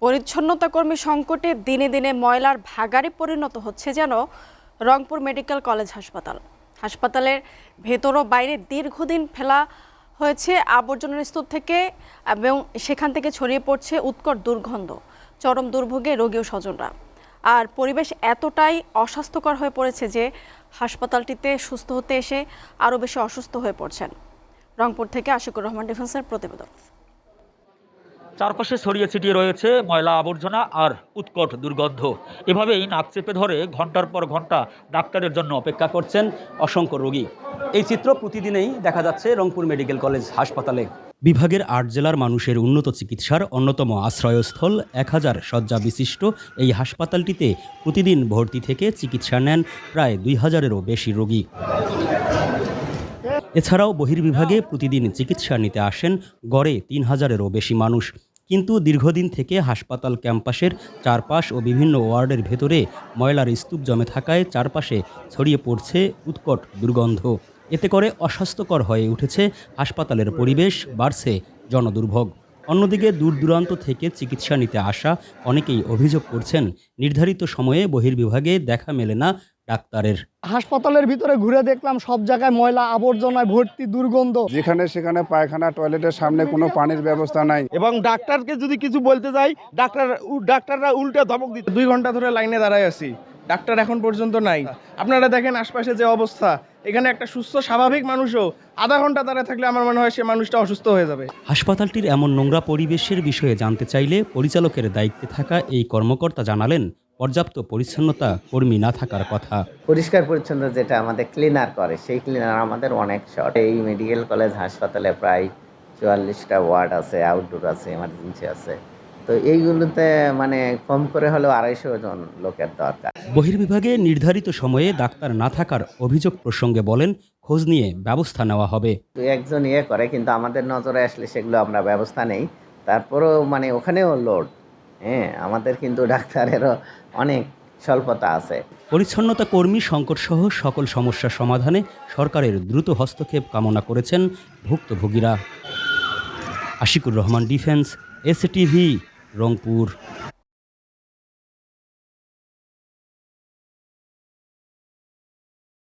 পরিচ্ছন্নতা কর্মী সংকটে দিনে দিনে ময়লার ভাগাড়ে পরিণত হচ্ছে যেন রংপুর মেডিকেল কলেজ হাসপাতাল। হাসপাতালের ভেতর ও বাইরে দীর্ঘদিন ফেলা হয়েছে আবর্জনার স্তূপ থেকে এবং সেখান থেকে ছড়িয়ে পড়ছে উৎকট দুর্গন্ধ। চরম দুর্ভোগে রোগী ও স্বজনরা। আর পরিবেশ এতটাই অস্বাস্থ্যকর হয়ে পড়েছে যে হাসপাতালটিতে সুস্থ হতে এসে আরও বেশি অসুস্থ হয়ে পড়ছেন। রংপুর থেকে আশিকুর রহমান ডিফেন্সের প্রতিবেদন। চারপাশে ছড়িয়ে ছিটিয়ে রয়েছে ময়লা আবর্জনা আর উৎকট দুর্গন্ধ। এভাবেই নাক চেপে ধরে ঘন্টার পর ঘন্টা ডাক্তারের জন্য অপেক্ষা করছেন অসংখ্য রোগী। এই চিত্র প্রতিদিনেই দেখা যাচ্ছে রংপুর মেডিকেল কলেজ হাসপাতালে। বিভাগের ৮ জেলার মানুষের উন্নত চিকিৎসার অন্যতম আশ্রয়স্থল ১০০০ শয্যা বিশিষ্ট এই হাসপাতালটিতে প্রতিদিন ভর্তি থেকে চিকিৎসা নেন প্রায় ২০০০-এরও বেশি রোগী। এছাড়াও বহির্বিভাগে প্রতিদিন চিকিৎসা নিতে আসেন গড়ে ৩০০০-এরও বেশি মানুষ। কিন্তু দীর্ঘদিন থেকে হাসপাতাল ক্যাম্পাসের চারপাশ ও বিভিন্ন ওয়ার্ডের ভেতরে ময়লার স্তূপ জমে থাকায় চারপাশে ছড়িয়ে পড়ছে উৎকট দুর্গন্ধ। এতে করে অস্বাস্থ্যকর হয়ে উঠেছে হাসপাতালের পরিবেশ, বাড়ছে জনদুর্ভোগ। অন্যদিকে দূর দূরান্ত থেকে চিকিৎসা নিতে আসা অনেকেই অভিযোগ করছেন নির্ধারিত সময়ে বহির্বিভাগে দেখা মেলে না ডাক্তারের। হাসপাতালের ভিতরে ঘুরে দেখলাম সব জায়গায় ময়লা আবর্জনায় ভর্তি, দুর্গন্ধ। যেখানে সেখানে পায়খানা, টয়লেটের সামনে কোনো পানির ব্যবস্থা নাই। এবং ডাক্তারকে যদি কিছু বলতে যাই ডাক্তাররা উল্টে ধমক দিচ্ছে। 2 ঘন্টা ধরে লাইনে দাঁড়ায় আছি, ডাক্তার এখন পর্যন্ত নাই। আপনারা দেখেন আশপাশে যে অবস্থা, এখানে একটা সুস্থ স্বাভাবিক মানুষও আধা ঘন্টা দাঁড়ায় থাকলে আমার মনে হয় সে মানুষটা অসুস্থ হয়ে যাবে। হাসপাতালটির এমন নোংরা পরিবেশের বিষয়ে জানতে চাইলে পরিচালকের দায়িত্বে থাকা এই কর্মকর্তা জানালেন পর্যাপ্ত পরিচ্ছন্নতা কর্মী না থাকার কথা। পরিষ্কার পরিচ্ছন্ন যেটা আমাদের ক্লিনার করে, সেই ক্লিনার আমাদের অনেক শর্ট। এই মেডিকেল কলেজ হাসপাতালে প্রায় 44টা ওয়ার্ড আছে, আউটডোর আছে, এমার্জেন্সি আছে। তো এইগুলোতে মানে কম করে হলেও 250 জন লোকের দরকার। বহির্বিভাগে নির্ধারিত সময়ে ডাক্তার না থাকার অভিযোগ প্রসঙ্গে বলেন খোঁজ নিয়ে ব্যবস্থা নেওয়া হবে। 2-1 জন করে, কিন্তু আমাদের নজরে আসলে সেগুলো আমরা ব্যবস্থা নেই। তারপরেও মানে ওখানেও লোড, আমাদের কিন্তু ডাক্তারেরও অনেক স্বল্পতা আছে। পরিচ্ছন্নতা কর্মী সংকট সহ সকল সমস্যা সমাধানে সরকারের দ্রুত হস্তক্ষেপ কামনা করেছেন ভুক্তভোগীরা। আশিকুর রহমান ডিফেন্স, এসটিভি, রংপুর।